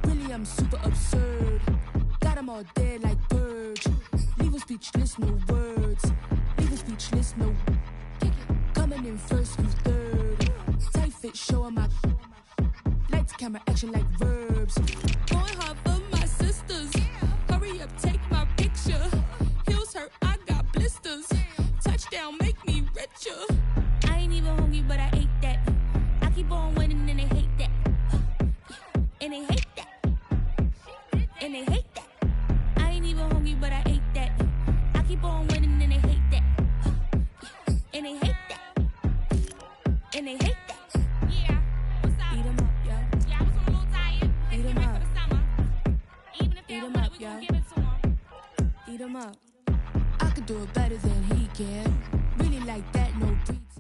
Really, I'm super absurd. Got 'em all dead like birds. Leave 'em speechless, no words. Leave 'em speechless, no. Coming in first, you third. Tight fit, show 'em my. Lights, camera, action like verbs. Going hard for my sisters. Hurry up, take my picture. Heels hurt, I got blisters. Touchdown, make me richer. I ain't even hungry, but I ate that. I keep on winning and they hate that. And they hate that. And they hate that. I ain't even hungry, but I ate that. I keep on winning and they hate that. And they hate that. And they hate that. Yeah, what's up? Eat 'em up, yo. Yeah, I was on a little diet. Eat 'em Get ready up. for the summer. Even if they Eat don't 'em want up, it, we yo. gon' give it to them. Eat 'em up. I could do it better than he can. Really like that, no pretense.